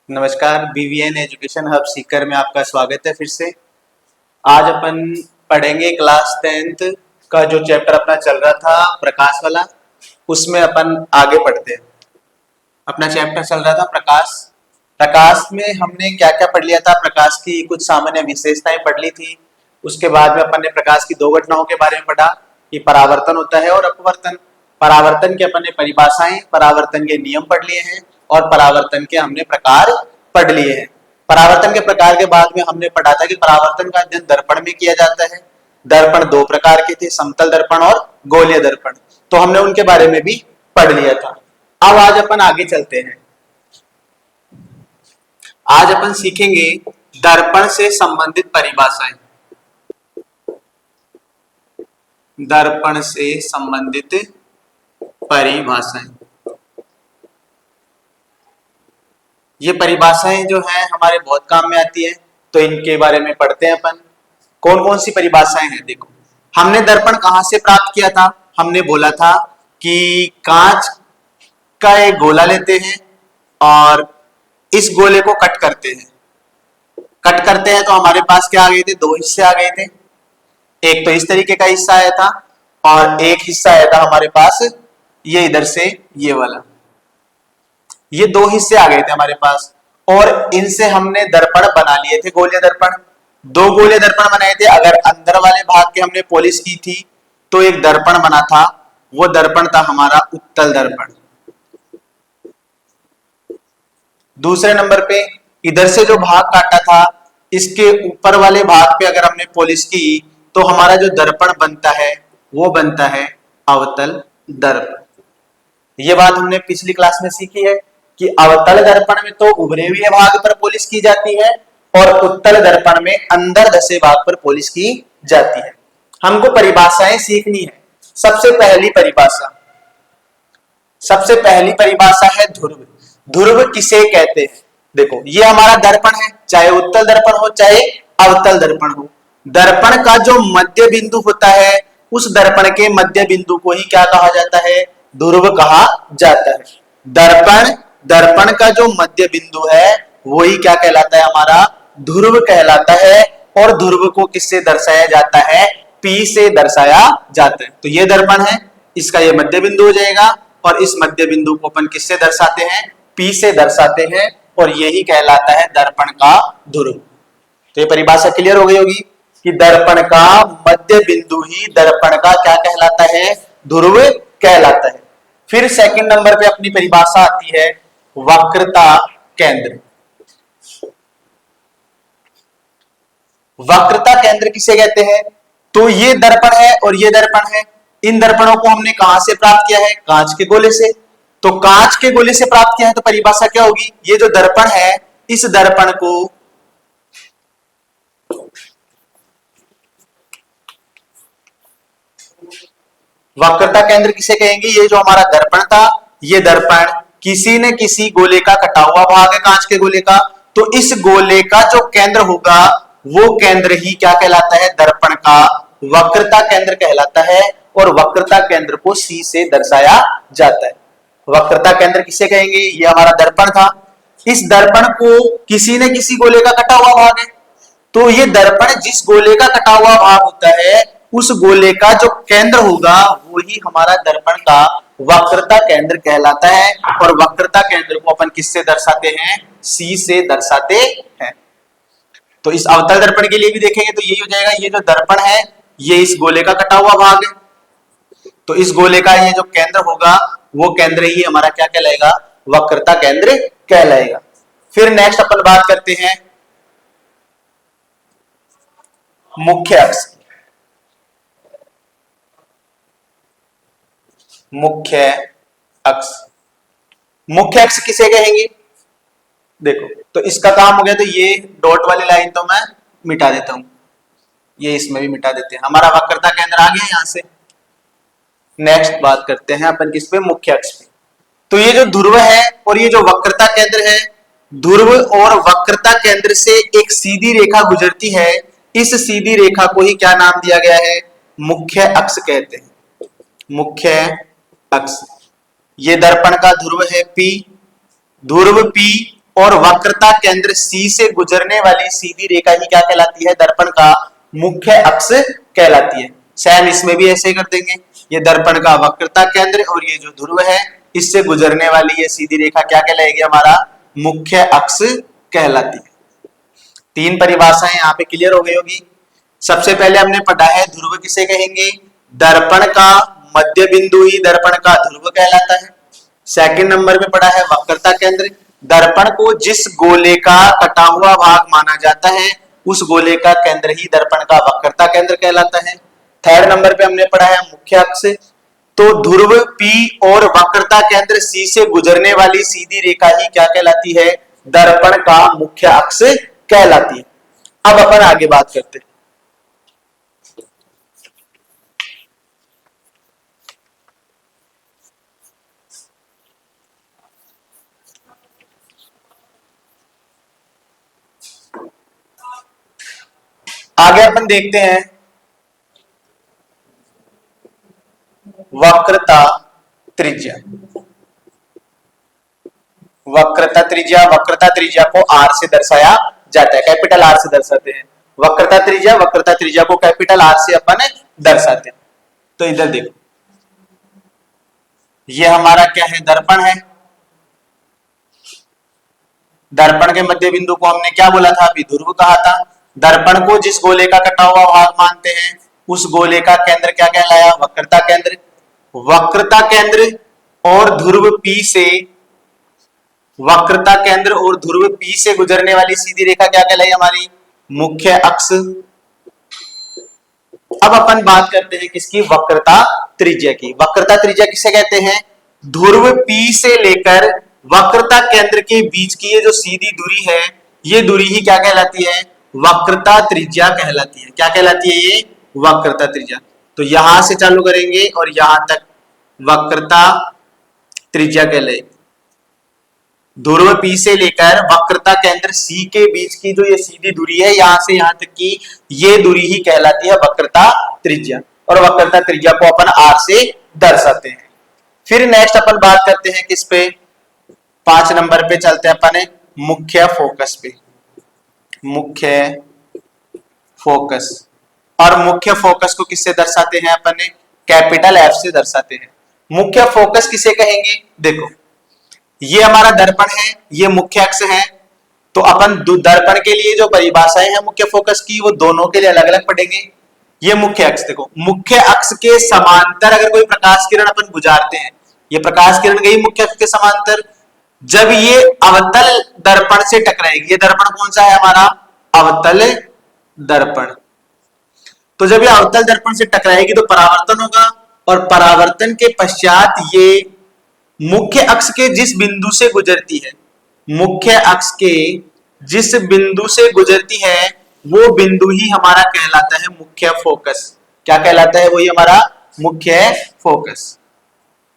नमस्कार, BVN education hub Sikar में आपका स्वागत है फिर से। आज अपन पढ़ेंगे क्लास 10th का जो चैप्टर अपना चल रहा था प्रकाश वाला, उसमें अपन आगे पढ़ते हैं। अपना चैप्टर चल रहा था प्रकाश। प्रकाश में हमने क्या क्या पढ़ लिया था? प्रकाश की कुछ सामान्य विशेषताएं पढ़ ली थी। उसके बाद में अपन ने प्रकाश की दो घटनाओं के बारे में पढ़ा कि परावर्तन होता है और अपवर्तन। परावर्तन के अपन ने परिभाषाएं, परावर्तन के नियम पढ़ लिए हैं और परावर्तन के हमने प्रकार पढ़ लिए हैं। परावर्तन के प्रकार के बाद में हमने पढ़ा था कि परावर्तन का अध्ययन दर्पण में किया जाता है। दर्पण दो प्रकार के थे, समतल दर्पण और गोलीय दर्पण। तो हमने उनके बारे में भी पढ़ लिया था। अब आज अपन आगे चलते हैं। आज अपन सीखेंगे दर्पण से संबंधित परिभाषाएं। दर्पण से संबंधित परिभाषाएं। ये परिभाषाएं जो हैं हमारे बहुत काम में आती है, तो इनके बारे में पढ़ते हैं अपन। कौन कौन सी परिभाषाएं हैं? देखो, हमने दर्पण कहां से प्राप्त किया था? हमने बोला था कि कांच का एक गोला लेते हैं और इस गोले को कट करते हैं। कट करते हैं तो हमारे पास क्या आ गए थे? दो हिस्से आ गए थे। एक तो इस तरीके का हिस्सा आया था और एक हिस्सा आया था हमारे पास ये इधर से ये वाला। ये दो हिस्से आ गए थे हमारे पास और इनसे हमने दर्पण बना लिए थे, गोलीय दर्पण। दो गोलीय दर्पण बनाए थे। अगर अंदर वाले भाग के हमने पॉलिश की थी तो एक दर्पण बना था, वो दर्पण था हमारा उत्तल दर्पण। दूसरे नंबर पे इधर से जो भाग काटा था, इसके ऊपर वाले भाग पे अगर हमने पॉलिश की तो हमारा जो दर्पण बनता है वो बनता है अवतल दर्पण। ये बात हमने पिछली क्लास में सीखी है कि अवतल दर्पण में तो उभरे हुए भाग पर पॉलिश की जाती है और उत्तल दर्पण में अंदर धसे भाग पर पॉलिश की जाती है। हमको परिभाषाएं सीखनी है। सबसे पहली परिभाषा है ध्रुव। ध्रुव किसे कहते हैं? देखो, ये हमारा दर्पण है, चाहे उत्तल दर्पण हो चाहे अवतल दर्पण हो। दर्पण का जो मध्य बिंदु होता है, उस दर्पण के मध्य बिंदु को ही क्या कहा जाता है? ध्रुव कहा जाता है। दर्पण का जो मध्य बिंदु है वही क्या कहलाता है? हमारा ध्रुव कहलाता है। और ध्रुव को किससे दर्शाया जाता है? P से दर्शाया जाता है। तो ये दर्पण है, इसका ये मध्य बिंदु हो जाएगा और इस मध्य बिंदु को अपन किससे दर्शाते हैं? P से दर्शाते हैं और यही कहलाता है दर्पण का ध्रुव। तो ये परिभाषा क्लियर हो गई होगी कि दर्पण का मध्य बिंदु ही दर्पण का क्या कहलाता है? ध्रुव कहलाता है। फिर सेकंड नंबर पे अपनी परिभाषा आती है वक्रता केंद्र। वक्रता केंद्र किसे कहते हैं? तो ये दर्पण है और ये दर्पण है। इन दर्पणों को हमने कहां से प्राप्त किया है? कांच के गोले से। तो कांच के गोले से प्राप्त किया है तो परिभाषा क्या होगी? ये जो दर्पण है, इस दर्पण को वक्रता केंद्र किसे कहेंगे? ये जो हमारा दर्पण था, ये दर्पण किसी न किसी गोले का कटा हुआ भाग है, कांच के गोले का। तो इस गोले का जो केंद्र होगा वो केंद्र ही क्या कहलाता है? दर्पण का वक्रता केंद्र कहलाता है और वक्रता केंद्र को C से दर्शाया जाता है। वक्रता केंद्र किसे कहेंगे? ये हमारा दर्पण था। इस दर्पण को किसी न किसी गोले का कटा हुआ भाग है। तो ये दर्पण जिस गोले का कटा हुआ भाग होता है, उस गोले का जो केंद्र होगा वही हमारा दर्पण का वक्रता केंद्र कहलाता है। और वक्रता केंद्र को अपन किससे दर्शाते हैं? C से दर्शाते हैं। तो इस अवतल दर्पण के लिए भी देखेंगे तो यही हो जाएगा। ये जो दर्पण है, ये इस गोले का कटा हुआ भाग है। तो इस गोले का ये जो केंद्र होगा वो केंद्र ही हमारा क्या कहलाएगा? वक्रता केंद्र कहलाएगा। फिर नेक्स्ट अपन बात करते हैं मुख्य अक्ष। मुख्य अक्ष किसे कहेंगे? देखो, तो इसका काम हो गया। तो ये डॉट वाली लाइन तो मैं मिटा देता हूं, ये इसमें भी मिटा देते हैं। हमारा वक्रता केंद्र आ गया यहां से। नेक्स्ट बात करते हैं अपन किस पे? मुख्य अक्ष पे। तो ये जो ध्रुव है और ये जो वक्रता केंद्र है, ध्रुव और वक्रता केंद्र से एक सीधी रेखा गुजरती है। इस सीधी रेखा को ही क्या नाम दिया गया है? मुख्य अक्ष कहते हैं। मुख्य अक्ष। ये दर्पण का ध्रुव है P, ध्रुव P और वक्रता केंद्र C से गुजरने वाली सीधी रेखा ही क्या कहलाती है? दर्पण का मुख्य अक्ष कहलाती है। सेम इसमें भी ऐसे कर देंगे, ये दर्पण का वक्रता केंद्र और ये जो ध्रुव है इससे गुजरने वाली ये सीधी रेखा क्या कहलाएगी? हमारा मुख्य अक्ष कहलाती है। तीन परिभाषाएं यहाँ पे क्लियर हो गई होगी। सबसे पहले हमने पढ़ा है ध्रुव किसे कहेंगे? दर्पण का मध्य बिंदु ही दर्पण का ध्रुव कहलाता है। सेकंड नंबर में पढ़ा है वक्रता केंद्र, दर्पण को जिस गोले का कटा हुआ भाग माना जाता है उस गोले का केंद्र ही दर्पण का वक्रता केंद्र कहलाता है। थर्ड नंबर पे हमने पढ़ा है मुख्य अक्ष, तो ध्रुव P और वक्रता केंद्र C से गुजरने वाली सीधी रेखा ही क्या कहलाती है? दर्पण का मुख्य अक्ष कहलाती है। अब अपन आगे बात करते हैं। आगे अपन देखते हैं वक्रता त्रिज्या। वक्रता त्रिज्या को R से दर्शाया जाता है, कैपिटल R से दर्शाते हैं। वक्रता त्रिज्या को कैपिटल R से अपन दर्शाते हैं। तो इधर देखो, ये हमारा क्या है? दर्पण है। दर्पण के मध्य बिंदु को हमने क्या बोला था? अभी ध्रुव कहा था। दर्पण को जिस गोले का कटा हुआ भाग मानते हैं उस गोले का केंद्र क्या कहलाया? वक्रता केंद्र। वक्रता केंद्र और ध्रुव P से, वक्रता केंद्र और ध्रुव P से गुजरने वाली सीधी रेखा क्या कहलाई? हमारी मुख्य अक्ष। अब अपन बात करते हैं किसकी? वक्रता त्रिज्या की। वक्रता त्रिज्या किसे कहते हैं? ध्रुव P से लेकर वक्रता केंद्र के बीच की ये जो सीधी दूरी है, ये दूरी ही क्या कहलाती है? वक्रता त्रिज्या कहलाती है। क्या कहलाती है? ये वक्रता त्रिज्या। तो यहां से चालू करेंगे और यहां तक वक्रता त्रिज्या कहलाएगी। ध्रुव P से लेकर वक्रता केंद्र C के बीच की जो ये सीधी दूरी है, यहां से यहां तक की ये दूरी ही कहलाती है वक्रता त्रिज्या। और वक्रता त्रिज्या को अपन R से दर्शाते हैं। फिर नेक्स्ट अपन बात करते हैं किस पे? 5 नंबर पे चलते हैं अपन मुख्य फोकस पे। मुख्य फोकस, और मुख्य फोकस को किससे दर्शाते हैं अपन? कैपिटल F से दर्शाते हैं। मुख्य फोकस किसे कहेंगे? देखो, ये हमारा दर्पण है, ये मुख्य अक्ष है। तो अपन दर्पण के लिए जो परिभाषाएं हैं मुख्य फोकस की, वो दोनों के लिए अलग अलग पढ़ेंगे। ये मुख्य अक्ष, देखो मुख्य अक्ष के समांतर अगर कोई प्रकाश किरण अपन गुजारते हैं, ये प्रकाश किरण गई मुख्य अक्ष के समांतर, जब ये अवतल दर्पण से टकराएगी, ये दर्पण कौन सा है? हमारा अवतल दर्पण। तो जब ये अवतल दर्पण से टकराएगी तो परावर्तन होगा, और परावर्तन के पश्चात ये मुख्य अक्ष के जिस बिंदु से गुजरती है, मुख्य अक्ष के जिस बिंदु से गुजरती है वो बिंदु ही हमारा कहलाता है मुख्य फोकस। क्या कहलाता है? वही हमारा मुख्य फोकस।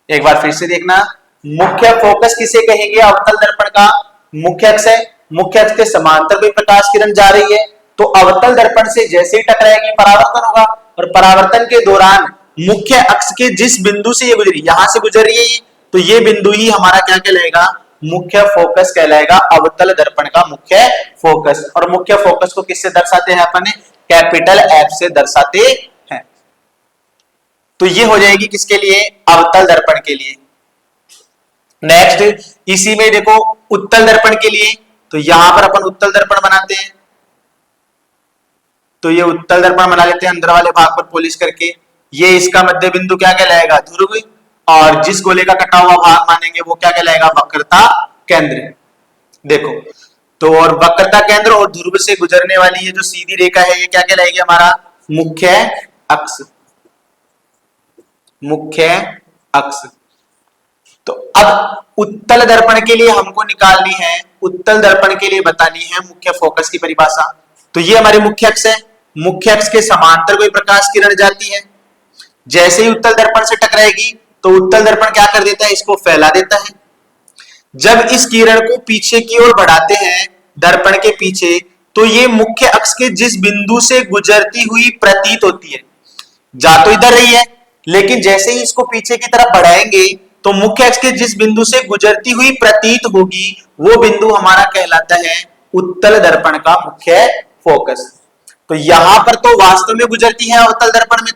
एक बार फिर से देखना, मुख्य फोकस किसे कहेंगे? अवतल दर्पण का मुख्य अक्ष है, मुख्य अक्ष के समांतर कोई प्रकाश किरण जा रही है तो अवतल दर्पण से जैसे ही टकराएगी परावर्तन होगा, और परावर्तन के दौरान मुख्य अक्ष के जिस बिंदु से ये गुजरी, यहां से गुजर रही है ये, तो ये बिंदु ही हमारा क्या कहलाएगा? मुख्य फोकस कहलाएगा, अवतल दर्पण का मुख्य फोकस। और मुख्य फोकस को किससे दर्शाते हैं अपन? कैपिटल F से दर्शाते हैं। तो ये हो जाएगी किसके लिए? अवतल दर्पण के लिए। नेक्स्ट इसी में देखो उत्तल दर्पण के लिए, तो यहां पर अपन उत्तल दर्पण बनाते हैं। तो ये उत्तल दर्पण बना लेते हैं अंदर वाले भाग पर पॉलिश करके। ये इसका मध्य बिंदु क्या कहलाएगा? ध्रुव, और जिस गोले का कटा हुआ भाग मानेंगे वो क्या कहलाएगा? वक्रता केंद्र। देखो तो, और वक्रता केंद्र और ध्रुव से गुजरने वाली ये जो सीधी रेखा है ये क्या कहलाएगी? हमारा मुख्य अक्ष। मुख्य अक्ष। तो अब उत्तल दर्पण के लिए हमको निकालनी है, उत्तल दर्पण के लिए बतानी है मुख्य फोकस की परिभाषा। तो ये हमारे मुख्य अक्ष है, मुख्य अक्ष के समांतर कोई प्रकाश किरण जाती है, जैसे ही उत्तल दर्पण से टकराएगी तो उत्तल दर्पण क्या कर देता है? इसको फैला देता है। जब इस किरण को पीछे की ओर बढ़ाते हैं दर्पण के पीछे, तो ये मुख्य अक्ष के जिस बिंदु से गुजरती हुई प्रतीत होती है, जा तो इधर रही है लेकिन जैसे ही इसको पीछे की तरफ बढ़ाएंगे तो मुख्य अक्ष के जिस बिंदु से गुजरती हुई प्रतीत होगी वो बिंदु हमारा कहलाता है उत्तल दर्पण का मुख्य फोकस। तो यहां पर तो वास्तव में गुजरती है अवतल दर्पण में,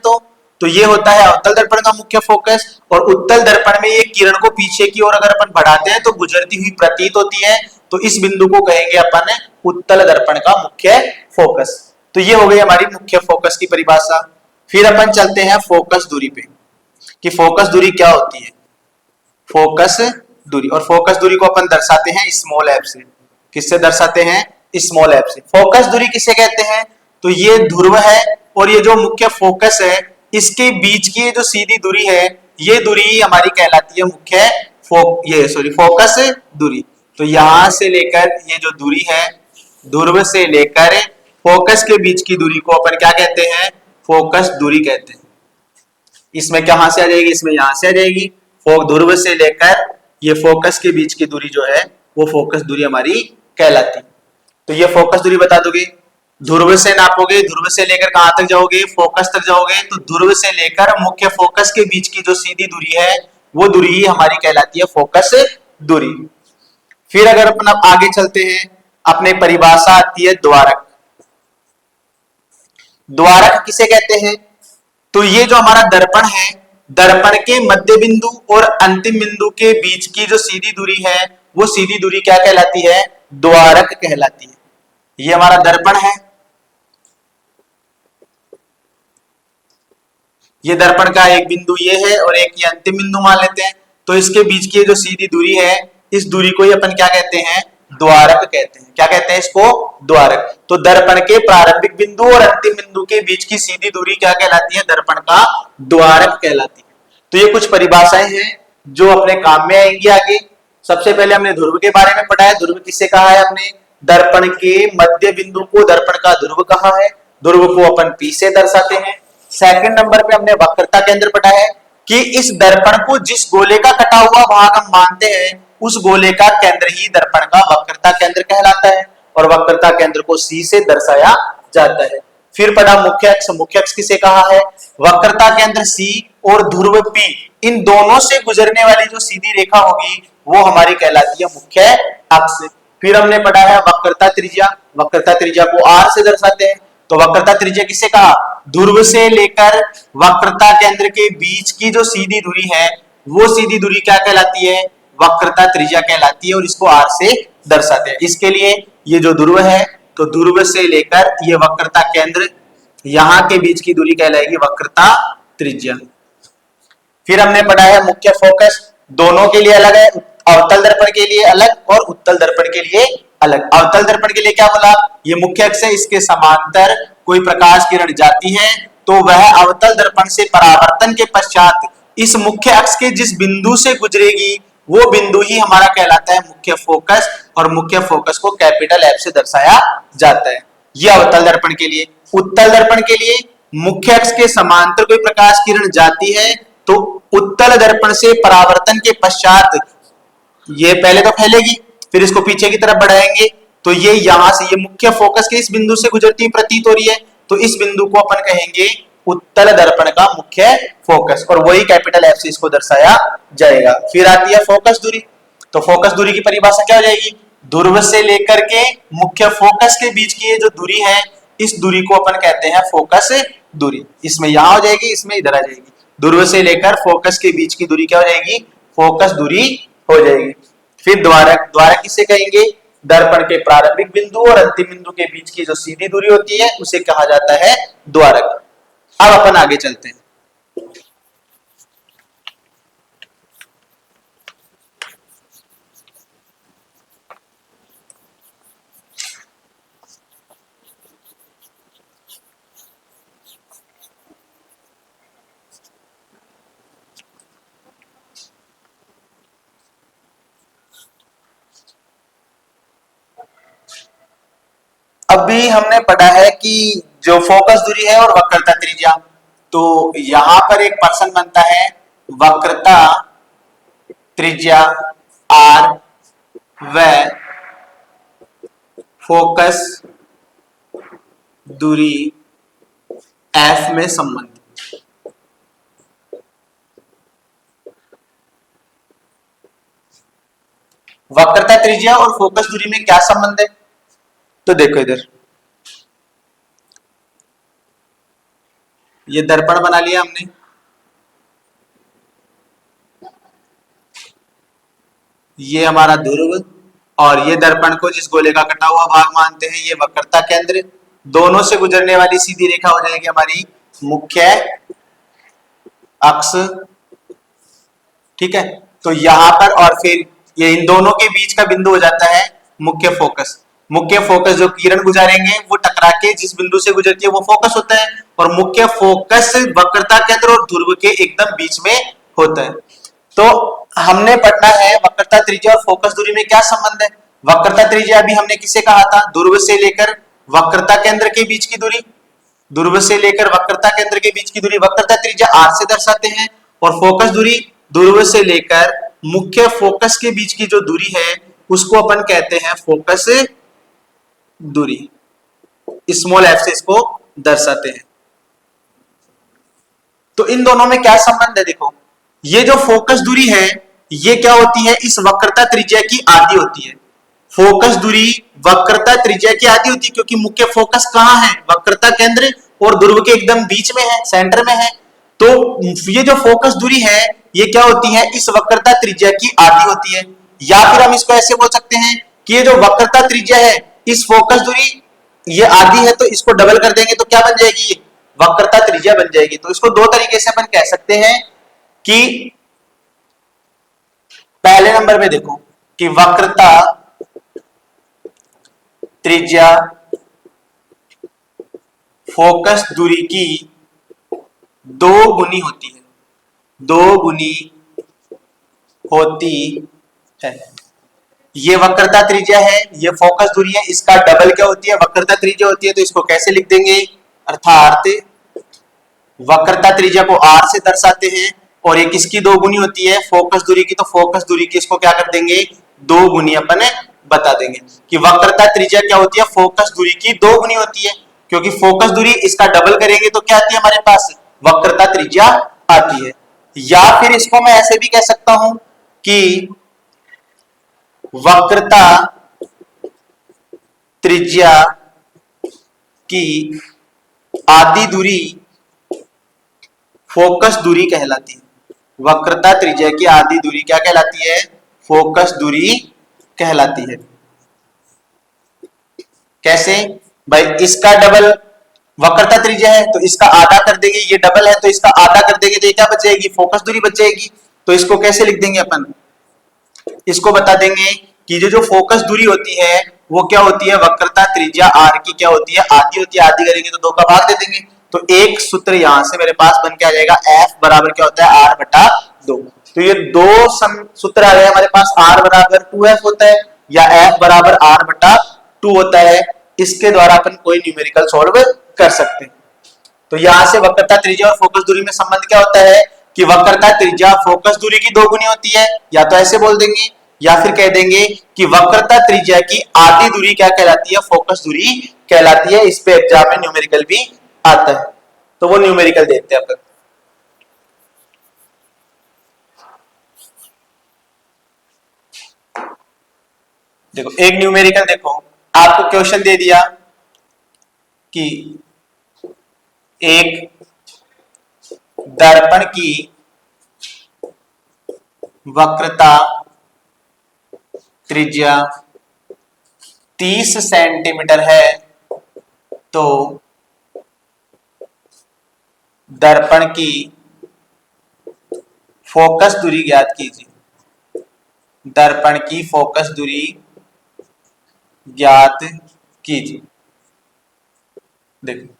तो ये होता है अवतल दर्पण का मुख्य फोकस। और उत्तल दर्पण में ये किरण को पीछे की ओर अगर अपन बढ़ाते हैं तो गुजरती हुई प्रतीत होती है, तो इस बिंदु को कहेंगे अपन उत्तल दर्पण का मुख्य फोकस। तो ये हो गई हमारी मुख्य फोकस की परिभाषा। फिर अपन चलते हैं फोकस दूरी पे कि फोकस दूरी क्या होती है। फोकस दूरी, और फोकस दूरी को अपन दर्शाते हैं स्मॉल एफ से। किससे दर्शाते हैं? स्मॉल एफ से। फोकस दूरी किसे कहते हैं? तो ये ध्रुव है और ये जो मुख्य फोकस है इसके बीच की जो सीधी दूरी है ये दूरी हमारी कहलाती है मुख्य फोकस दूरी। तो यहां से लेकर ये जो दूरी है ध्रुव से लेकर फोकस के बीच की दूरी को अपन क्या कहते हैं? फोकस दूरी कहते हैं। इसमें कहां से आ जाएगी? इसमें यहां से आ जाएगी। ध्रुव से लेकर ये फोकस के बीच की दूरी जो है वो फोकस दूरी हमारी कहलाती। तो ये फोकस दूरी बता दोगे, ध्रुव से नापोगे, ध्रुव से लेकर कहां तक जाओगे? फोकस तक जाओगे। तो ध्रुव से लेकर मुख्य फोकस के बीच की जो सीधी दूरी है वो दूरी ही हमारी कहलाती है फोकस दूरी। फिर अगर अपन आगे चलते हैं, अपने परिभाषा आती है द्वारक। द्वारक किसे कहते हैं? तो ये जो हमारा दर्पण है, दर्पण के मध्य बिंदु और अंतिम बिंदु के बीच की जो सीधी दूरी है वो सीधी दूरी क्या कहलाती है? द्वारक कहलाती है। ये हमारा दर्पण है, ये दर्पण का एक बिंदु ये है और एक ये अंतिम बिंदु मान लेते हैं। तो इसके बीच की जो सीधी दूरी है इस दूरी को ही अपन क्या कहते हैं? द्वारक कहते हैं। क्या कहते हैं इसको? द्वारक। तो दर्पण के प्रारंभिक बिंदु और अंतिम बिंदु के बीच की सीधी दूरी क्या कहलाती है? दर्पण का द्वारक कहलाती है। तो ये कुछ परिभाषाएं हैं जो अपने काम में आएंगी आगे। सबसे पहले हमने ध्रुव के बारे में पढ़ा है। ध्रुव किसे कहा है हमने? दर्पण के मध्य बिंदु को दर्पण का ध्रुव कहा है। ध्रुव को अपन P से दर्शाते हैं। सेकंड नंबर पे हमने वक्रता केंद्र पढ़ा है कि इस दर्पण को जिस गोले का कटा हुआ भाग हम मानते हैं उस गोले का केंद्र ही दर्पण का वक्रता केंद्र कहलाता है और वक्रता केंद्र को C से दर्शाया जाता है। फिर पढ़ा मुख्य अक्ष। मुख्य अक्ष किसे कहा है? वक्रता केंद्र C और ध्रुव P, इन दोनों से गुजरने वाली जो सीधी रेखा होगी वो हमारी कहलाती है मुख्य अक्ष। फिर हमने पढ़ा है वक्रता त्रिज्या। वक्रता त्रिज्या को R से दर्शाते हैं। तो वक्रता त्रिज्या किसे कहा? ध्रुव से लेकर वक्रता केंद्र के बीच की जो सीधी दूरी है वो सीधी दूरी क्या कहलाती है? वक्रता त्रिज्या कहलाती है और इसको R से दर्शाते हैं। इसके लिए ये जो ध्रुव है तो ध्रुव से लेकर ये वक्रता केंद्र यहां के बीच की दूरी कहलाएगी वक्रता त्रिज्या। फिर हमने पढ़ा है मुख्य फोकस। दोनों के लिए अलग है, अवतल दर्पण के लिए अलग और उत्तल दर्पण के लिए अलग। अवतल दर्पण के लिए क्या बोला? ये मुख्य अक्ष है, इसके समांतर कोई प्रकाश किरण जाती है तो वह अवतल दर्पण से परावर्तन के पश्चात इस मुख्य अक्ष के जिस बिंदु से गुजरेगी वो बिंदु ही हमारा कहलाता है मुख्य फोकस और मुख्य फोकस को कैपिटल F से दर्शाया जाता है। यह अवतल दर्पण के लिए। उत्तल दर्पण के लिए मुख्य अक्ष के समांतर कोई प्रकाश किरण जाती है तो उत्तल दर्पण से परावर्तन के पश्चात ये पहले तो फैलेगी फिर इसको पीछे की तरफ बढ़ाएंगे तो ये यहां से ये मुख्य फोकस के इस बिंदु से गुजरती हुई प्रतीत हो रही है तो इस बिंदु को अपन कहेंगे उत्तल दर्पण का मुख्य फोकस और वही कैपिटल F से इसको दर्शाया जाएगा। फिर आती है फोकस दूरी। तो फोकस दूरी की परिभाषा क्या हो जाएगी? ध्रुव से लेकर के मुख्य फोकस के बीच की ये जो दूरी है इस दूरी को अपन कहते हैं फोकस दूरी। इसमें यहां हो जाएगी, इसमें इधर आ जाएगी। ध्रुव से लेकर फोकस के बीच की दूरी क्या हो जाएगी? फोकस दूरी हो जाएगी। फिर द्वारक। द्वारक किसे कहेंगे? दर्पण के प्रारंभिक बिंदु और अंतिम बिंदु के बीच की जो सीधी दूरी होती है उसे कहा जाता है द्वारक। अब अपन आगे चलते हैं। अभी हमने पढ़ा है कि जो फोकस दूरी है और वक्रता त्रिज्या, तो यहां पर एक पर्सन बनता है वक्रता त्रिज्या R व फोकस दूरी F में संबंधित। त्रिज्या और फोकस दूरी में क्या संबंध है? तो देखो इधर ये दर्पण बना लिया हमने, ये हमारा ध्रुव, और ये दर्पण को जिस गोले का कटा हुआ भाग मानते हैं ये वक्रता केंद्र, दोनों से गुजरने वाली सीधी रेखा हो जाएगी हमारी मुख्य अक्ष। ठीक है, तो यहां पर और फिर ये इन दोनों के बीच का बिंदु हो जाता है मुख्य फोकस। मुख्य फोकस जो किरण गुजारेंगे वो टकरा के जिस बिंदु से गुजरती है वो फोकस होता है, और मुख्य फोकस वक्रता केंद्र और ध्रुव के एकदम बीच में होता है। तो हमने पढ़ना है वक्रता त्रिज्या और फोकस दूरी में क्या संबंध है। वक्रता त्रिज्या अभी हमने किसे कहा था? ध्रुव से लेकर वक्रता केंद्र के बीच की दूरी, ध्रुव से लेकर वक्रता केंद्र के बीच की दूरी वक्रता त्रिज्या r से दर्शाते हैं, और फोकस दूरी ध्रुव से लेकर मुख्य फोकस के बीच की जो दूरी है उसको अपन कहते हैं फोकस दूरी, स्मॉल f से इसको दर्शाते हैं। तो इन दोनों में क्या संबंध है? देखो ये जो फोकस दूरी है ये क्या होती है? इस वक्रता त्रिज्या की आधी होती है। फोकस दूरी वक्रता त्रिज्या की आधी होती है क्योंकि मुख्य फोकस कहां है? वक्रता केंद्र और ध्रुव के एकदम बीच में है, सेंटर में है। तो ये जो फोकस दूरी है ये क्या होती है? इस वक्रता त्रिज्या की आधी होती है। या फिर हम इसको ऐसे बोल सकते हैं कि ये जो वक्रता त्रिज्या है इस फोकस दूरी ये आधी है, तो इसको डबल कर देंगे तो क्या बन जाएगी? वक्रता त्रिज्या बन जाएगी। तो इसको दो तरीके से अपन कह सकते हैं कि पहले नंबर पे देखो कि वक्रता त्रिज्या फोकस दूरी की दो गुनी होती है, दो गुनी होती है। ये वक्रता त्रिज्या है, ये फोकस दूरी है, इसका डबल क्या होती है? वक्रता त्रिज्या होती है। तो इसको कैसे लिख देंगे? अर्थात वक्रता त्रिज्या को r से दर्शाते हैं और ये किसकी दो गुनी होती है? फोकस दूरी की। तो फोकस दूरी की इसको क्या कर देंगे? दो गुनी अपन बता देंगे कि वक्रता त्रिज्या क्या होती है? फोकस दूरी की दो गुनी होती है, क्योंकि फोकस दूरी इसका डबल करेंगे तो क्या आती है हमारे पास? वक्रता त्रिज्या आती है। या फिर इसको मैं ऐसे भी कह सकता हूं कि वक्रता त्रिज्या की आधी दूरी फोकस दूरी कहलाती है। वक्रता त्रिज्या की आधी दूरी क्या कहलाती है? फोकस दूरी कहलाती है। कैसे भाई? इसका डबल वक्रता त्रिज्या है तो इसका आधा कर देंगे, ये डबल है तो इसका आधा कर देंगे, तो ये क्या बच जाएगी? फोकस दूरी बच जाएगी। तो इसको कैसे लिख देंगे अपन? इसको बता देंगे कि जो फोकस दूरी होती है वो क्या होती है? वक्रता त्रिज्या r की क्या होती है? आधी होती है। आधी करेंगे तो दो का भाग दे देंगे, तो एक सूत्र यहां से मेरे पास बन के आ जाएगा f बराबर क्या होता है? r बटा 2। तो ये दो सूत्र आ गए हमारे पास, r बराबर 2f होता है या f बराबर r बटा 2 होता है। इसके द्वारा अपन कोई न्यूमेरिकल सॉल्व कर सकते हैं। तो यहां से वक्रता त्रिज्या और फोकस दूरी में संबंध क्या होता है कि वक्रता त्रिज्या फोकस दूरी की दो गुनी होती है, या तो ऐसे बोल देंगे या फिर कह देंगे कि वक्रता त्रिज्या की आधी दूरी क्या कहलाती है? फोकस दूरी कहलाती है। इस पे एग्जाम में न्यूमेरिकल भी आता है, तो वो न्यूमेरिकल देखते हैं अपन। देखो एक न्यूमेरिकल, देखो आपको क्वेश्चन दे दिया कि एक दर्पण की वक्रता त्रिज्या 30 सेंटीमीटर है, तो दर्पण की फोकस दूरी ज्ञात कीजिए। दर्पण की फोकस दूरी ज्ञात कीजिए। देखो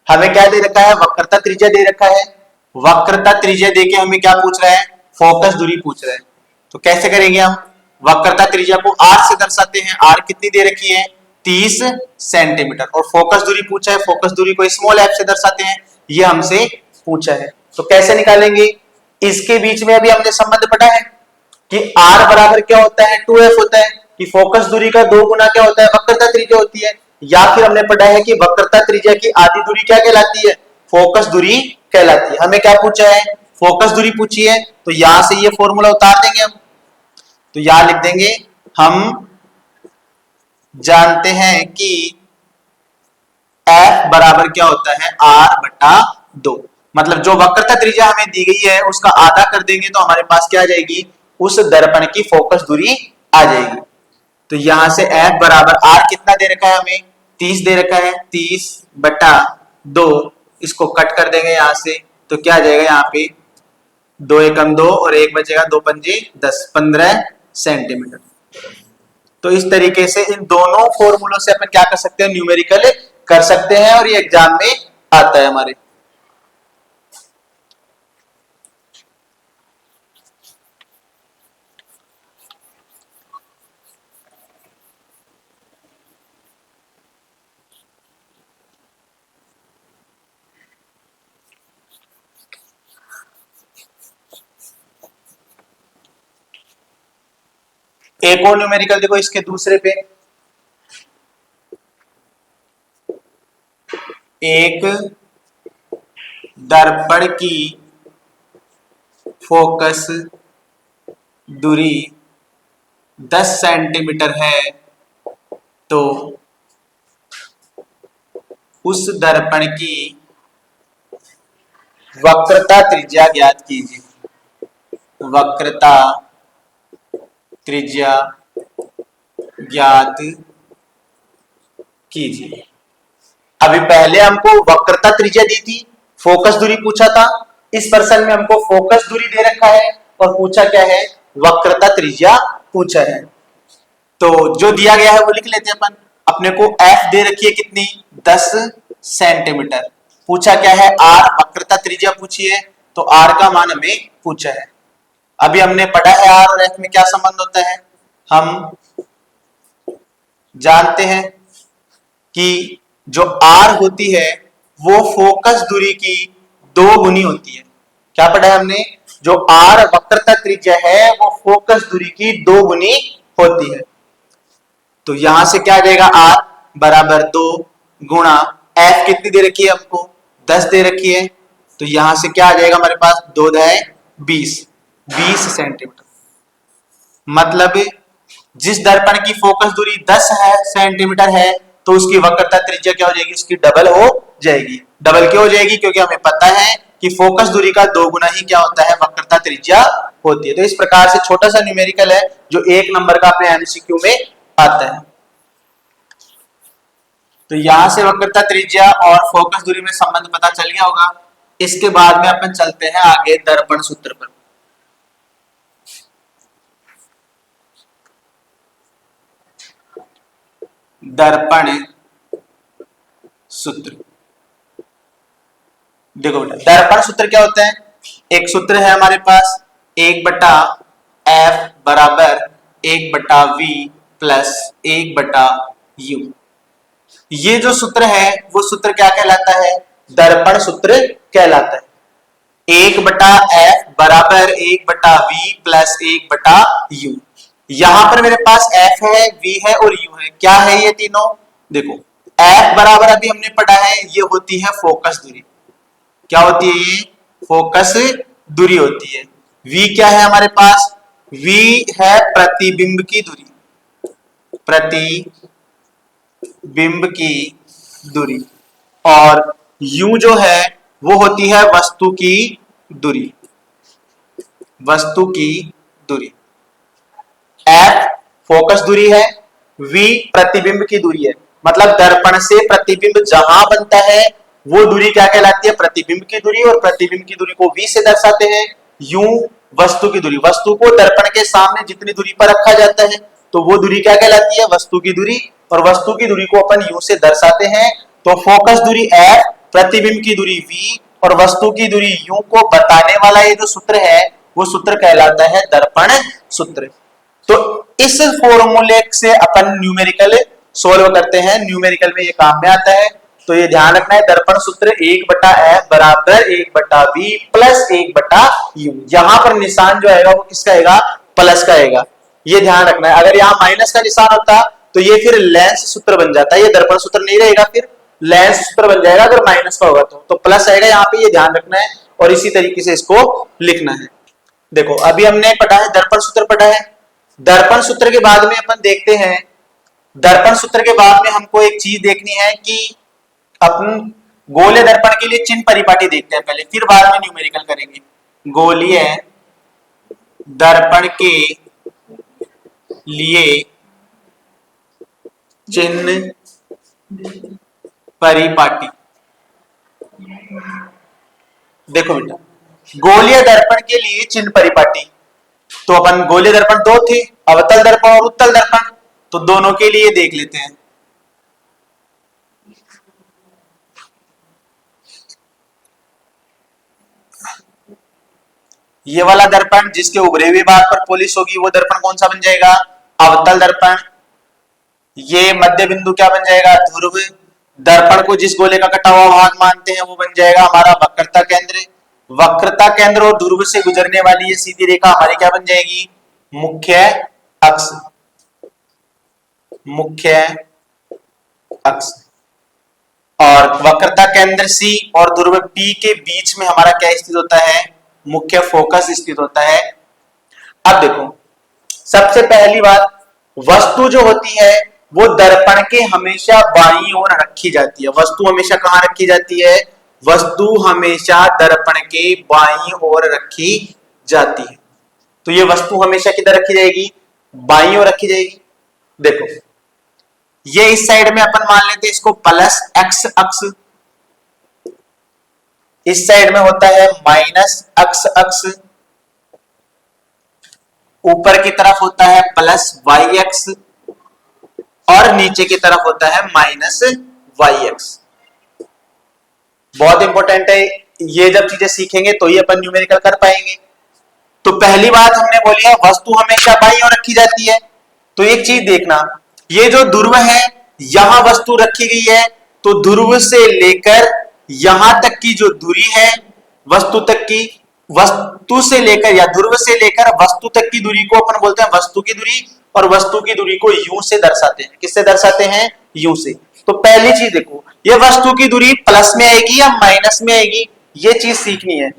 हमें क्या दे रखा है? वक्रता त्रिज्या दे रखा है। वक्रता त्रिज्या देके हमें क्या पूछ रहा है? फोकस दूरी पूछ रहा है। तो कैसे करेंगे हम? वक्रता त्रिज्या को r से दर्शाते हैं। r कितनी दे रखी है? 30 सेंटीमीटर। और फोकस दूरी पूछा है, फोकस दूरी को स्मॉल f से दर्शाते हैं, ये हमसे पूछा है। तो कैसे निकालेंगे? इसके बीच में अभी हमने संबंध पढ़ा है कि r बराबर क्या होता है? 2f होता है, कि फोकस दूरी का दो गुना क्या होता है? वक्रता त्रिज्या होती है। या फिर हमने पढ़ा है कि वक्रता त्रिज्या की आधी दूरी क्या कहलाती है? फोकस दूरी कहलाती है। हमें क्या पूछा है? फोकस दूरी पूछी है, तो यहां से ये फॉर्मूला उतार देंगे हम। तो यहां लिख देंगे हम जानते हैं कि F बराबर क्या होता है R/2। मतलब जो वक्रता त्रिज्या हमें दी गई है उसका आधा कर देंगे तो हमारे पास क्या आ जाएगी, उस दर्पण की फोकस दूरी आ जाएगी। तो यहां से F बराबर R कितना दे रखा है हमें, 30 दे रखा है, 30/2। इसको कट कर देंगे यहां से तो क्या आ जाएगा, यहाँ पे 2 एकम 2 और 1 बचेगा, 2 पंजे 10, 15 सेंटीमीटर। तो इस तरीके से इन दोनों फॉर्मूलों से अपन क्या कर सकते हैं, न्यूमेरिकल कर सकते हैं और ये एग्जाम में आता है हमारे। एक और न्यूमेरिकल देखो इसके दूसरे पे, एक दर्पण की फोकस दूरी 10 सेंटीमीटर है तो उस दर्पण की वक्रता त्रिज्या ज्ञात कीजिए। वक्रता त्रिज्या ज्ञात कीजिए। अभी पहले हमको वक्रता त्रिज्या दी थी, फोकस दूरी पूछा था। इस प्रश्न में हमको फोकस दूरी दे रखा है और पूछा क्या है, वक्रता त्रिज्या पूछा है। तो जो दिया गया है वो लिख लेते हैं अपन। अपने को F दे रखी है कितनी, 10 सेंटीमीटर। पूछा क्या है, R वक्रता त्रिज्या पूछी है तो R का मान हमें पूछा है। अभी हमने पढ़ा है R और F में क्या संबंध होता है, हम जानते हैं कि जो R होती है वो फोकस दूरी की 2 गुनी होती है। क्या पढ़ा है हमने, जो R वक्रता त्रिज्या है वो फोकस दूरी की 2 गुनी होती है। तो यहां से क्या आ जाएगा, R बराबर 2 गुणा F कितनी दे रखी है हमको, 10 दे रखी है। तो यहां से क्या आ जाएगा हमारे पास, 2 10 20 सेंटीमीटर। मतलब जिस दर्पण की फोकस दूरी 10 सेंटीमीटर है तो उसकी वक्रता त्रिज्या क्या हो जाएगी, उसकी डबल हो जाएगी। डबल क्यों हो जाएगी, क्योंकि हमें पता है कि फोकस दूरी का 2 गुना ही क्या होता है, वक्रता त्रिज्या होती है। तो इस प्रकार से छोटा सा न्यूमेरिकल है जो 1 नंबर का अपने एमसीक्यू में आता है। तो यहां से वक्रता त्रिज्या और फोकस दूरी में संबंध पता चल गया होगा। इसके बाद में अपन चलते हैं आगे दर्पण सूत्र पर। दर्पण सूत्र, देखो बेटा दर्पण सूत्र क्या होता है, एक सूत्र है हमारे पास 1/F बराबर 1/V प्लस 1/U। ये जो सूत्र है वो सूत्र क्या कहलाता है, दर्पण सूत्र कहलाता है। 1/F बराबर 1/V प्लस 1/U। यहां पर मेरे पास F है, V है और U है। क्या है ये तीनों, देखो F बराबर अभी हमने पढ़ा है ये होती है फोकस दूरी। क्या होती है ये, फोकस दूरी होती है। V क्या है हमारे पास, V है प्रतिबिंब की दूरी, प्रतिबिंब की दूरी। और U जो है वो होती है वस्तु की दूरी, वस्तु की दूरी। F फोकस दूरी है, V प्रतिबिंब की दूरी है। मतलब दर्पण से प्रतिबिंब जहां बनता है वो दूरी क्या कहलाती है, प्रतिबिंब की दूरी। और प्रतिबिंब की दूरी को V से दर्शाते हैं। U वस्तु की दूरी, वस्तु को दर्पण के सामने जितनी दूरी पर रखा जाता है तो वो दूरी क्या कहलाती है, वस्तु की दूरी। और वस्तु की दूरी को अपन U से दर्शाते हैं। तो फोकस दूरी F, प्रतिबिंब की दूरी V और वस्तु की दूरी U को बताने वाला ये जो सूत्र है वो सूत्र कहलाता है दर्पण सूत्र। तो इस फॉर्मूले से अपन न्यूमेरिकल सोल्व करते हैं, न्यूमेरिकल में ये काम में आता है। तो ये ध्यान रखना है, दर्पण सूत्र 1/F बराबर 1/V प्लस 1/U। यहां पर निशान जो आएगा वो किसका आएगा, प्लस का आएगा। ये ध्यान रखना है। अगर यहाँ माइनस का निशान होता तो ये फिर लेंस सूत्र बन जाता है, ये दर्पण सूत्र नहीं रहेगा, फिर लेंस सूत्र बन जाएगा अगर माइनस का होगा तो प्लस आएगा यहाँ पे, ये ध्यान रखना है। और इसी तरीके से इसको लिखना है। देखो अभी हमने पढ़ा है दर्पण सूत्र पढ़ा है। दर्पण सूत्र के बाद में अपन देखते हैं दर्पण सूत्र के बाद में हमको एक चीज देखनी है कि अपन गोलीय दर्पण के लिए चिन्ह परिपाटी देखते हैं पहले, फिर बाद में न्यूमेरिकल करेंगे। गोलीय दर्पण के लिए चिन्ह परिपाटी। देखो बेटा, गोलीय दर्पण के लिए चिन्ह परिपाटी, तो अपन गोलीय दर्पण दो थे, अवतल दर्पण और उत्तल दर्पण, तो दोनों के लिए देख लेते हैं। ये वाला दर्पण जिसके उभरे हुए भाग पर पॉलिश होगी वो दर्पण कौन सा बन जाएगा? अवतल दर्पण। ये मध्य बिंदु क्या बन जाएगा? ध्रुव। दर्पण को जिस गोले का कटा हुआ भाग मानते हैं वो बन जाएगा हमारा वक्रता केंद्र। वक्रता केंद्र और ध्रुव से गुजरने वाली ये सीधी रेखा हमारी क्या बन जाएगी? मुख्य अक्ष। मुख्य अक्ष। और वक्रता केंद्र C और ध्रुव P के बीच में हमारा क्या स्थित होता है? मुख्य फोकस स्थित होता है। अब देखो, सबसे पहली बात, वस्तु जो होती है वो दर्पण के हमेशा बाईं ओर रखी जाती है। वस्तु हमेशा कहां रखी जाती है? वस्तु हमेशा दर्पण के बाईं ओर रखी जाती है। तो ये वस्तु हमेशा किधर रखी जाएगी? बाईं ओर रखी जाएगी। देखो, ये इस साइड में अपन मान लेते हैं इसको प्लस एक्स अक्ष, इस साइड में होता है माइनस एक्स अक्ष, ऊपर की तरफ होता है प्लस वाई एक्स और नीचे की तरफ होता है माइनस वाई एक्स। बहुत इंपॉर्टेंट है, ये जब चीजें सीखेंगे तो ही अपन न्यूमेरिकल कर पाएंगे। तो पहली बात हमने बोली है वस्तु हमेशा बाईं ओर रखी जाती है। तो एक चीज देखना, ये जो ध्रुव है यहां वस्तु रखी गई है, तो ध्रुव से लेकर यहां तक की जो दूरी है वस्तु तक की, वस्तु से लेकर या ध्रुव से लेकर वस्तु तक की दूरी को अपन बोलते हैं वस्तु की दूरी, और वस्तु की दूरी को यू से दर्शाते हैं। किससे दर्शाते हैं? यू से। तो पहली चीज देखो, ये वस्तु की दूरी प्लस में आएगी या माइनस में आएगी, ये चीज सीखनी है।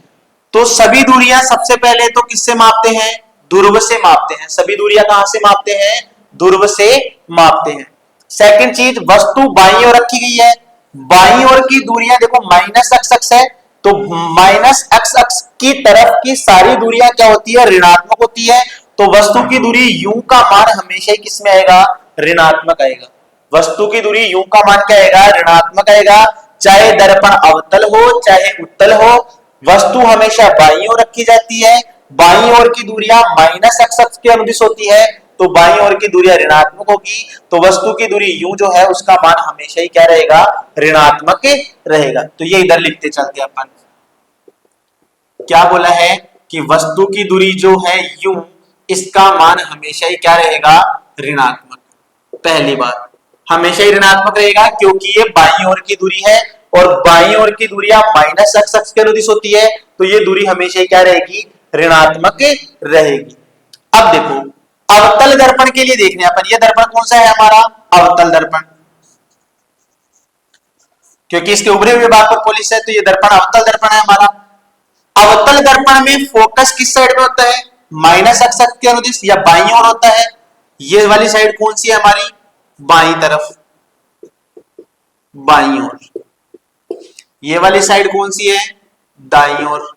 तो सभी दूरियां सबसे पहले तो किससे मापते हैं? ध्रुव से मापते हैं। सभी दूरियां कहां से मापते हैं? ध्रुव से मापते हैं। सेकंड चीज, वस्तु बाईं ओर रखी गई है, बाईं ओर की दूरियां देखो माइनस एक्स अक्ष है, तो माइनस एक्स अक्ष की तरफ की सारी दूरियां क्या होती है? ऋणात्मक होती है। तो वस्तु की दूरी u का मान हमेशा ही किसमें आएगा? ऋणात्मक आएगा। वस्तु की दूरी u का मान क्या आएगा? ऋणात्मक आएगा। चाहे दर्पण अवतल हो चाहे उत्तल हो, वस्तु हमेशा बाईं ओर रखी जाती है। बाईं ओर की दूरियां माइनस एक्स अक्ष के अनुदिश होती है, तो बाईं ओर की दूरियां ऋणात्मक होगी। तो वस्तु की दूरी u जो है उसका मान हमेशा ही क्या रहेगा? ऋणात्मक रहेगा। तो ये इधर लिखते चलते हैं अपन। क्या बोला है कि वस्तु की दूरी जो है u, इसका मान हमेशा ही क्या रहेगा? ऋणात्मक। पहली बात, हमेशा ही ऋणात्मक रहेगा क्योंकि ये बाईं ओर की दूरी है, और बाईं ओर की दूरियां माइनस एक्स अक्ष के अनुदिश होती है, तो ये दूरी हमेशा ही क्या रहेगी? ऋणात्मक रहेगी। अब देखो, अवतल दर्पण के लिए देखने अपन, ये दर्पण कौन सा है हमारा? अवतल दर्पण। क्योंकि इसके उभरे हुए भाग पर पॉलिश है, तो ये दर्पण अवतल दर्पण है हमारा। अवतल दर्पण में फोकस किस साइड में होता है? माइनस एक्स अक्ष के अनुदिश या बाईं ओर होता है। ये वाली साइड कौन सी है हमारी? बाईं तरफ, बाईं ओर। ये वाली साइड कौन सी है? दाईं ओर।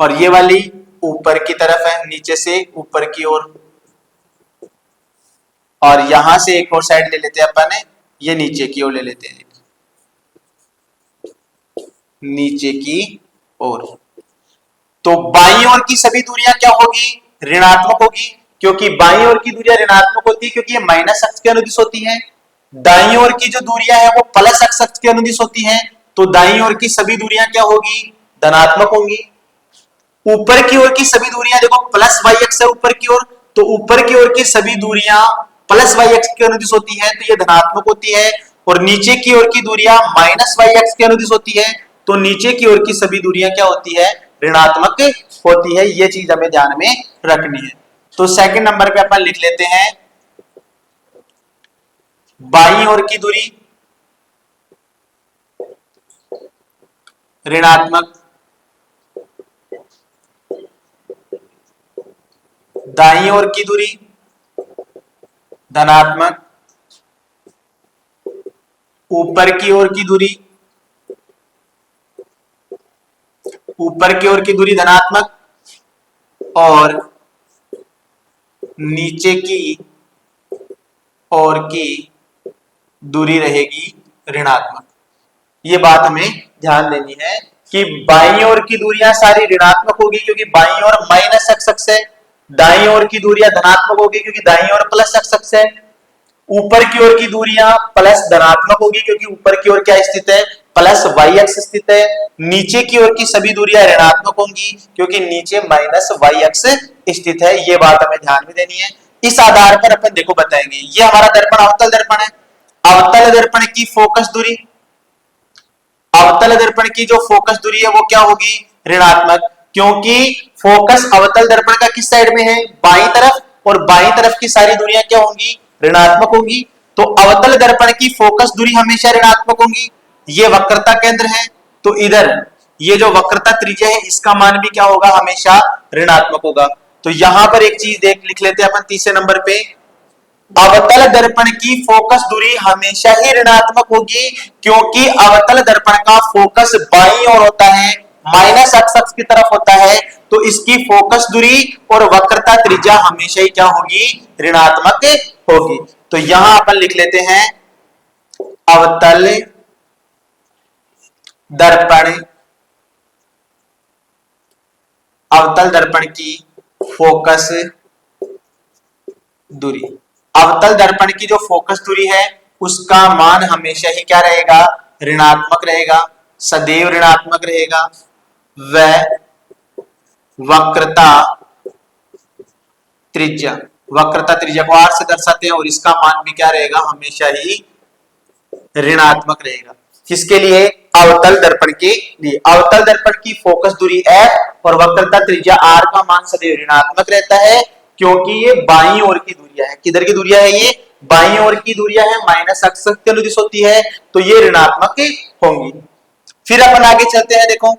और ये वाली ऊपर की तरफ है, नीचे से ऊपर की ओर। और यहां से एक और साइड ले लेते हैं अपन, ये नीचे की ओर ले लेते हैं, नीचे की ओर। तो बाईं ओर की सभी दूरियां क्या होगी? ऋणात्मक होगी, क्योंकि बाईं ओर की दूरियां ऋणात्मक होती है क्योंकि ये माइनस अक्ष के अनुदिश होती है। दाईं ओर की जो दूरियां है वो प्लस अक्ष के अनुदिश होती है, तो दाईं ओर की सभी दूरियां क्या होगी? धनात्मक होंगी। ऊपर की ओर की सभी दूरियां देखो प्लस वाई एक्स है ऊपर की ओर, तो ऊपर की ओर की सभी दूरियां प्लस वाई एक्स के अनुदिश होती है, तो ये धनात्मक होती है। और नीचे की ओर की दूरियां माइनस वाई एक्स के अनुदिश होती है, तो नीचे की ओर की सभी दूरियां क्या होती है? ऋणात्मक होती है। ये चीज हमें ध्यान में रखनी है। तो सेकंड नंबर पे अपन लिख लेते हैं बाईं ओर की दूरी ऋणात्मक, दाईं ओर की दूरी धनात्मक, ऊपर की ओर की दूरी, ऊपर की ओर की दूरी धनात्मक और नीचे की ओर की दूरी रहेगी ऋणात्मक। ये बात हमें ध्यान देनी है कि बाईं ओर की दूरियां सारी ऋणात्मक होगी क्योंकि बाईं ओर माइनस एक्स अक्ष है, दाईं ओर की दूरियां धनात्मक होगी क्योंकि दाईं ओर प्लस एक्स अक्ष है, ऊपर की ओर की दूरियां प्लस धनात्मक होगी क्योंकि ऊपर की ओर क्या स्थित है, प्लस वाई एक्स स्थित है, नीचे की ओर की सभी दूरियां ऋणात्मक होंगी क्योंकि नीचे माइनस वाई एक्स स्थित है। ये बात हमें ध्यान में देनी है। इस आधार पर अपन देखो बताएंगे, ये हमारा दर्पण अवतल दर्पण है, अवतल दर्पण की फोकस दूरी, अवतल दर्पण की जो फोकस दूरी है वो क्या होगी, ऋणात्मक, क्योंकि फोकस अवतल दर्पण का किस साइड में है, बाईं तरफ, और बाईं तरफ की सारी दूरियां क्या होंगी, ऋणात्मक होगी। तो अवतल दर्पण की फोकस दूरी हमेशा ऋणात्मक होगी। ये वक्रता केंद्र है, तो इधर ये जो वक्रता त्रिज्या है इसका मान भी क्या होगा, हमेशा ऋणात्मक होगा। तो यहां पर एक चीज लिख लेते हैं अपन तीसरे नंबर पे, अवतल दर्पण की फोकस दूरी हमेशा ही ऋणात्मक होगी क्योंकि अवतल दर्पण का फोकस बाईं ओर होता है, माइनस एक्स अक्ष की तरफ होता है, तो इसकी फोकस दूरी और वक्रता त्रिज्या हमेशा ही क्या होगी, ऋणात्मक होगी। तो यहां अपन लिख लेते हैं अवतल दर्पण, अवतल दर्पण की फोकस दूरी, अवतल दर्पण की जो फोकस दूरी है उसका मान हमेशा ही क्या रहेगा, ऋणात्मक रहेगा, सदैव ऋणात्मक रहेगा। वह वक्रता त्रिज्या, वक्रता त्रिज्या को आर से दर्शाते हैं और इसका मान भी क्या रहेगा, हमेशा ही ऋणात्मक रहेगा। किसके लिए, अवतल दर्पण के लिए। अवतल दर्पण की फोकस दूरी f और वक्रता त्रिज्या r का मान सदैव ऋणात्मक रहता है क्योंकि ये बाईं ओर की दूरियां है। किधर की दूरियां है, ये बाईं ओर की दूरियां है, माइनस अक्ष के अनुदिश होती है, तो ये ऋणात्मक होंगी। फिर अपन आगे चलते हैं, देखो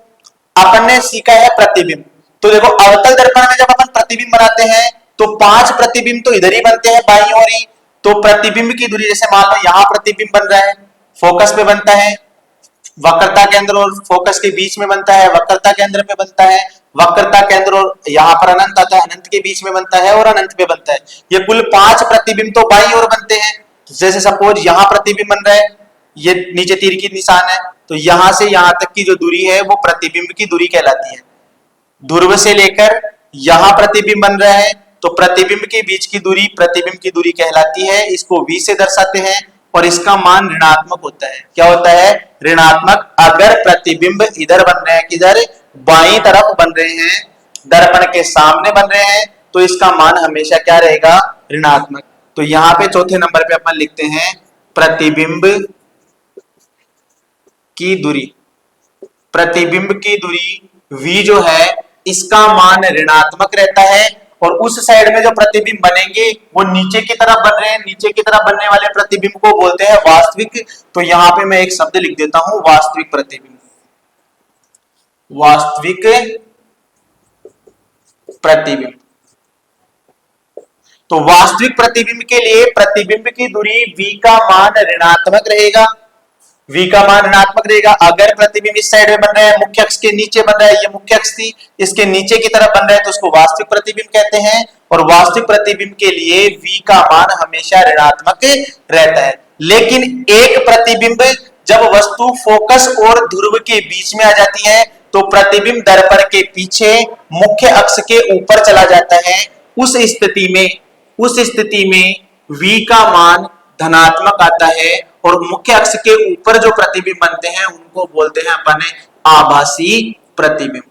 अपन ने सीखा है प्रतिबिंब। तो देखो अवतल दर्पण में जब अपन प्रतिबिंब बनाते हैं तो 5 प्रतिबिंब तो इधर ही बनते हैं बाईं ओर ही। तो प्रतिबिंब की दूरी, जैसे मान लो यहां प्रतिबिंब बन रहा है, फोकस पे बनता है, वक्रता केंद्र और फोकस के बीच में बनता है, वक्रता केंद्र पे बनता है, वक्रता केंद्र और यहाँ पर अनंत आता है, अनंत के बीच में बनता है और अनंत पे बनता है। ये कुल 5 प्रतिबिंब तो बाईं ओर बनते हैं। जैसे सपोज यहाँ प्रतिबिंब बन रहा है, ये नीचे तीर की निशान है, तो यहां से यहां तक की जो दूरी है वो प्रतिबिंब की दूरी कहलाती है। ध्रुव से लेकर यहां प्रतिबिंब बन रहा है तो प्रतिबिंब के बीच की दूरी प्रतिबिंब की दूरी कहलाती है। इसको v से दर्शाते हैं और इसका मान ऋणात्मक होता है। क्या होता है, ऋणात्मक। अगर प्रतिबिंब इधर बन रहे हैं, किधर, बाईं तरफ बन रहे हैं, दर्पण के सामने बन रहे हैं, तो इसका मान हमेशा क्या रहेगा, ऋणात्मक। तो यहां पे चौथे नंबर पे अपन लिखते हैं प्रतिबिंब की दूरी, प्रतिबिंब की दूरी v जो है इसका मान ऋणात्मक रहता है और उस साइड में जो प्रतिबिंब बनेंगे वो नीचे की तरफ बन रहे हैं, नीचे की तरफ बनने वाले प्रतिबिंब को बोलते हैं वास्तविक। तो यहां पे मैं एक शब्द लिख देता हूं, वास्तविक प्रतिबिंब, वास्तविक प्रतिबिंब। तो वास्तविक प्रतिबिंब के लिए प्रतिबिंब की दूरी v का मान ऋणात्मक रहेगा, v का मान ऋणात्मक रहेगा। अगर प्रतिबिंब इस साइड में बन रहा है, मुख्य अक्ष के नीचे बन रहा है, ये मुख्य अक्ष थी, इसके नीचे की तरफ बन रहा है तो उसको वास्तविक प्रतिबिंब कहते हैं। और वास्तविक प्रतिबिंब के लिए v का मान हमेशा ऋणात्मक रहता है। लेकिन एक प्रतिबिंब जब वस्तु फोकस और ध्रुव के बीच में आ जाती है तो प्रतिबिंब दर्पण के पीछे मुख्य अक्ष के ऊपर चला जाता है। उस स्थिति में v का मान धनात्मक आता है और मुख्य अक्ष के ऊपर जो प्रतिबिंब बनते हैं उनको बोलते हैं अपन आभासी प्रतिबिंब।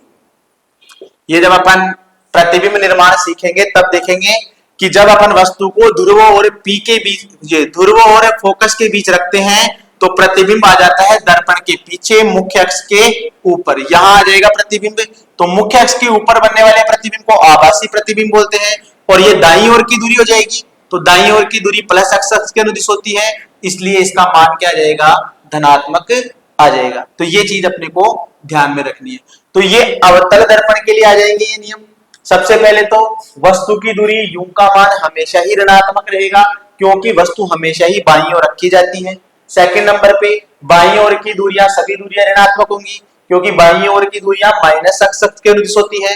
ये जब अपन प्रतिबिंब निर्माण सीखेंगे तब देखेंगे कि जब अपन वस्तु को ध्रुव और p के बीच, ध्रुव और फोकस के बीच रखते हैं तो प्रतिबिंब आ जाता है दर्पण के पीछे मुख्य अक्ष के ऊपर, यहां आ जाएगा प्रतिबिंब। तो मुख्य अक्ष के ऊपर बनने वाले प्रतिबिंब को आभासी प्रतिबिंब बोलते हैं। और ये दाईं ओर की दूरी हो जाएगी, तो दाईं ओर की दूरी प्लस अक्ष के अनुदिश होती है, इसलिए इसका मान क्या आ जाएगा, धनात्मक आ जाएगा। तो ये चीज अपने को ध्यान में रखनी है। तो ये अवतल दर्पण के लिए आ जाएंगे ये नियम। सबसे पहले तो वस्तु की दूरी u का मान हमेशा ही ऋणात्मक रहेगा क्योंकि वस्तु हमेशा ही बाईं ओर रखी जाती है। सेकंड नंबर पे बाईं ओर की दूरियां, सभी दूरियां ऋणात्मक होंगी क्योंकि बाईं ओर की दूरियां माइनस अक्ष के अनुदिश होती है।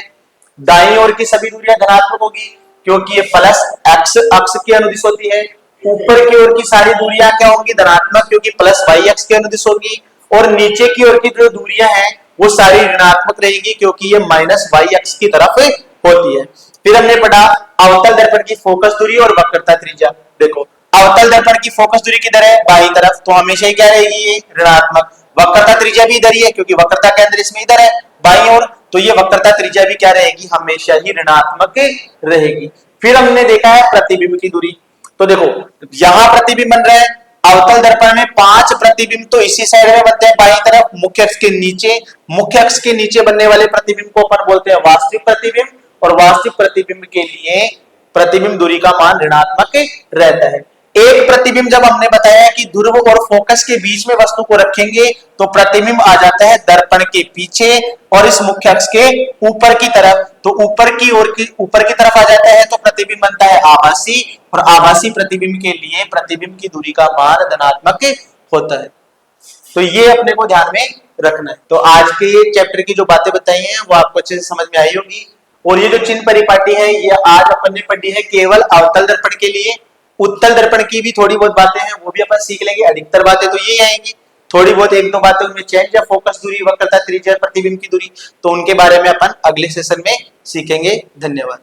दाईं ओर की सभी दूरियां धनात्मक होगी क्योंकि ये प्लस एक्स अक्ष के अनुदिश होती है। ऊपर की ओर की सारी दूरियां क्या होंगी, धनात्मक, क्योंकि प्लस वाई अक्ष के अनुदिश होगी। और नीचे की ओर की जो दूरियां हैं वो सारी ऋणात्मक रहेंगी क्योंकि ये माइनस वाई अक्ष की तरफ होती है। फिर हमने पढ़ा अवतल दर्पण की फोकस दूरी और वक्रता त्रिज्या। देखो अवतल दर्पण की फोकस दूरी किधर है, बाईं तरफ, तो हमेशा ही क्या रहेगी, ये ऋणात्मक। वक्रता त्रिज्या भी इधर ही है क्योंकि वक्रता केंद्र इसमें इधर है बाईं ओर, तो ये वक्रता त्रिज्या भी क्या रहेगी, हमेशा ही ऋणात्मक रहेगी। फिर हमने देखा है प्रतिबिंब की दूरी। तो देखो यहां प्रतिबिंब बन रहे हैं अवतल दर्पण में 5 प्रतिबिंब तो इसी साइड में बनते हैं बाईं तरफ, मुख्य अक्ष के नीचे। मुख्य अक्ष के नीचे बनने वाले प्रतिबिंब को अपन बोलते हैं वास्तविक प्रतिबिंब, और वास्तविक प्रतिबिंब के लिए प्रतिबिंब दूरी का मान ऋणात्मक रहता है। एक प्रतिबिंब जब हमने बताया कि ध्रुव और फोकस के बीच में वस्तु को रखेंगे तो प्रतिबिंब आ जाता है दर्पण के पीछे और इस मुख्य अक्ष के ऊपर की तरफ। तो ऊपर की तरफ आ जाता है तो प्रतिबिंब बनता है आभासी, और आभासी प्रतिबिंब के लिए प्रतिबिंब की दूरी का मान धनात्मक होता है। तो ये अपने को ध्यान में रखना है। तो आज के ये चैप्टर की जो बातें बताई हैं वो आपको अच्छे से समझ में आई होगी। और ये जो चिन्ह परिपाटी है ये आज अपन ने पढ़ी है केवल अवतल दर्पण के लिए। उत्तल दर्पण की भी थोड़ी बहुत बातें हैं वो भी अपन सीख लेंगे, अधिकतर बातें तो यही आएंगी। थोड़ी बहुत एक दो बातें उनमें चेंज या फोकस दूरी, वक्रता त्रिज्या, प्रतिबिंब की दूरी, तो उनके बारे में अपन अगले सेशन में सीखेंगे। धन्यवाद।